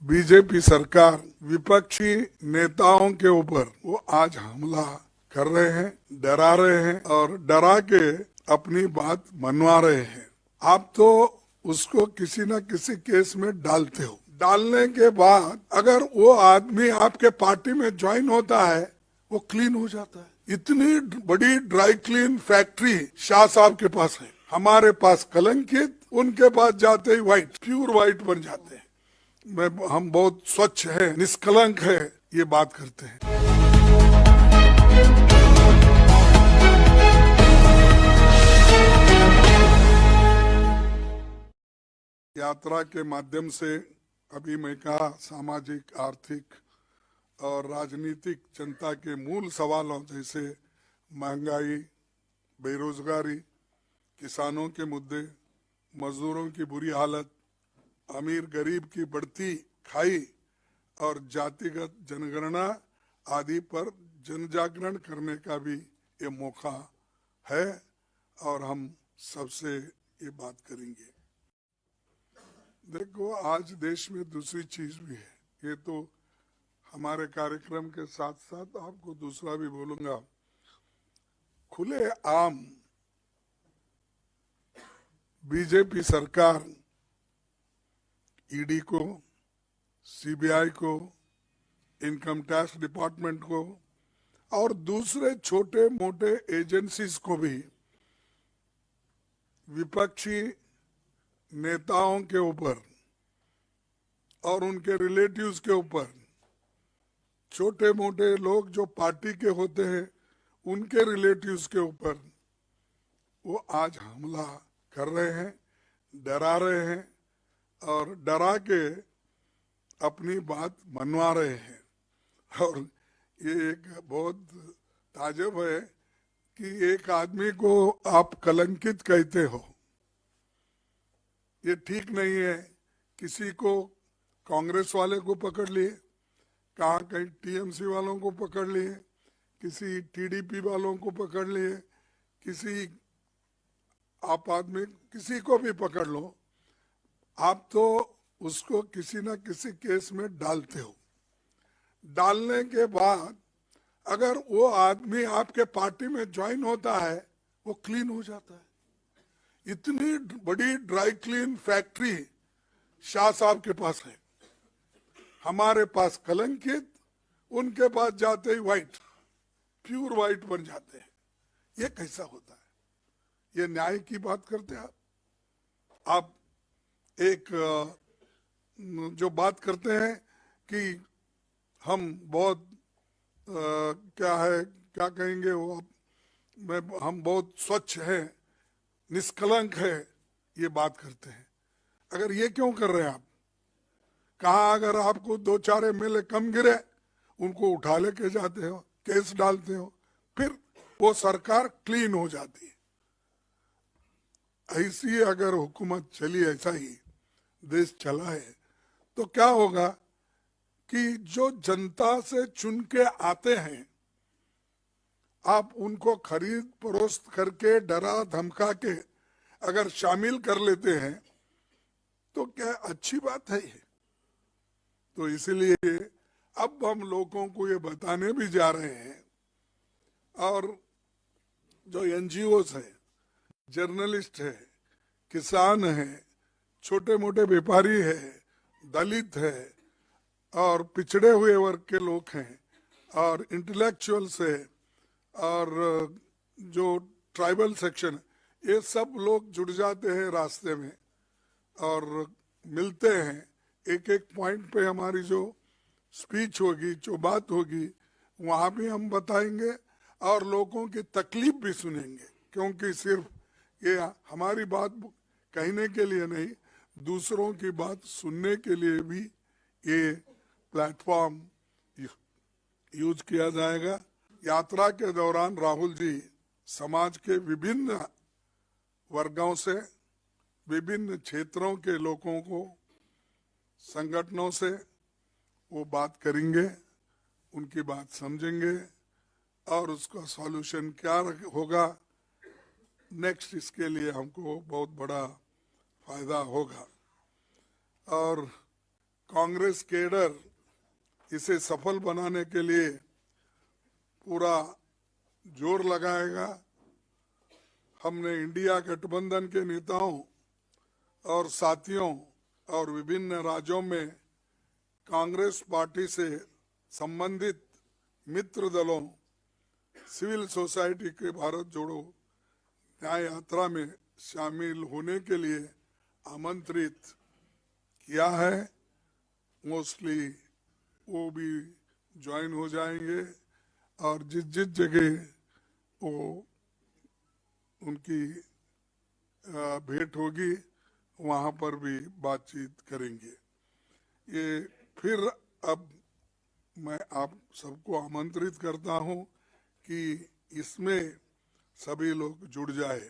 BJP सरकार विपक्षी नेताओं के ऊपर वो आज हमला कर रहे हैं, डरा रहे हैं और डरा के अपनी बात मनवा रहे हैं। आप तो उसको किसी न किसी केस में डालते हो। डालने के बाद अगर वो आदमी आपके पार्टी में ज्वाइन होता है वो क्लीन हो जाता है। इतनी बड़ी ड्राई क्लीन फैक्ट्री शाह साहब के पास है, हमारे पास कलंकित, उनके पास जाते ही व्हाइट, प्योर व्हाइट बन जाते हैं। हम बहुत स्वच्छ है, निष्कलंक है, ये बात करते हैं। यात्रा के माध्यम से अभी मैं कहा सामाजिक, आर्थिक और राजनीतिक जनता के मूल सवालों जैसे महंगाई, बेरोजगारी, किसानों के मुद्दे, मजदूरों की बुरी हालत, अमीर गरीब की बढ़ती खाई और जातिगत जनगणना आदि पर जनजागरण करने का भी ये मौका है और हम सबसे ये बात करेंगे। देखो, आज देश में दूसरी चीज भी है, ये तो हमारे कार्यक्रम के साथ साथ आपको दूसरा भी बोलूंगा। खुले आम बीजेपी सरकार ईडी को, सीबीआई को, इनकम टैक्स डिपार्टमेंट को और दूसरे छोटे मोटे एजेंसीज को भी विपक्षी नेताओं के ऊपर और उनके रिलेटिव्स के ऊपर, छोटे मोटे लोग जो पार्टी के होते हैं उनके रिलेटिव्स के ऊपर वो आज हमला कर रहे हैं, डरा रहे हैं और डरा के अपनी बात मनवा रहे हैं। और ये एक बहुत ताज्जुब है कि एक आदमी को आप कलंकित कहते हो, ये ठीक नहीं है। किसी को कांग्रेस वाले को पकड़ लिए, कहा कहीं टीएमसी वालों को पकड़ लिए, किसी टीडीपी वालों को पकड़ लिए, किसी आप आदमी किसी को भी पकड़ लो, आप तो उसको किसी न किसी केस में डालते हो। डालने के बाद अगर वो आदमी आपके पार्टी में ज्वाइन होता है वो क्लीन हो जाता है। इतनी बड़ी ड्राई क्लीन फैक्ट्री शाह साहब के पास है, हमारे पास कलंकित, उनके पास जाते ही व्हाइट, प्योर व्हाइट बन जाते हैं। ये कैसा होता है? ये न्याय की बात करते हैं आप एक जो बात करते हैं कि हम बहुत क्या है, क्या कहेंगे वो, हम बहुत स्वच्छ है, निष्कलंक है, ये बात करते हैं। अगर ये क्यों कर रहे हैं आप? कहा अगर आपको 2-4 एमएलए कम गिरे उनको उठा लेके जाते हो, केस डालते हो, फिर वो सरकार क्लीन हो जाती है। ऐसी अगर हुकूमत चली, ऐसा ही देश चला है तो क्या होगा कि जो जनता से चुन के आते हैं आप उनको खरीद फरोख्त करके, डरा धमका के अगर शामिल कर लेते हैं तो क्या अच्छी बात है ये? तो इसलिए अब हम लोगों को ये बताने भी जा रहे हैं और जो एनजीओस है, जर्नलिस्ट है, किसान है, छोटे मोटे व्यापारी है, दलित है और पिछड़े हुए वर्ग के लोग हैं और इंटेलेक्चुअल्स है और जो ट्राइबल सेक्शन, ये सब लोग जुड़ जाते हैं रास्ते में और मिलते हैं। एक एक पॉइंट पे हमारी जो स्पीच होगी, जो बात होगी, वहाँ भी हम बताएंगे और लोगों की तकलीफ भी सुनेंगे, क्योंकि सिर्फ ये हमारी बात कहने के लिए नहीं, दूसरों की बात सुनने के लिए भी ये प्लेटफॉर्म यूज किया जाएगा। यात्रा के दौरान राहुल जी समाज के विभिन्न वर्गों से, विभिन्न क्षेत्रों के लोगों को, संगठनों से वो बात करेंगे, उनकी बात समझेंगे और उसका सॉल्यूशन क्या होगा नेक्स्ट, इसके लिए हमको बहुत बड़ा फायदा होगा। और कांग्रेस केडर इसे सफल बनाने के लिए पूरा जोर लगाएगा। हमने इंडिया गठबंधन के नेताओं और साथियों और विभिन्न राज्यों में कांग्रेस पार्टी से संबंधित मित्र दलों, सिविल सोसाइटी के भारत जोड़ो न्याय यात्रा में शामिल होने के लिए आमंत्रित किया है। मोस्टली वो भी ज्वाइन हो जाएंगे और जिस जिस जगह वो उनकी भेंट होगी वहाँ पर भी बातचीत करेंगे। ये फिर अब मैं आप सबको आमंत्रित करता हूँ कि इसमें सभी लोग जुड़ जाए।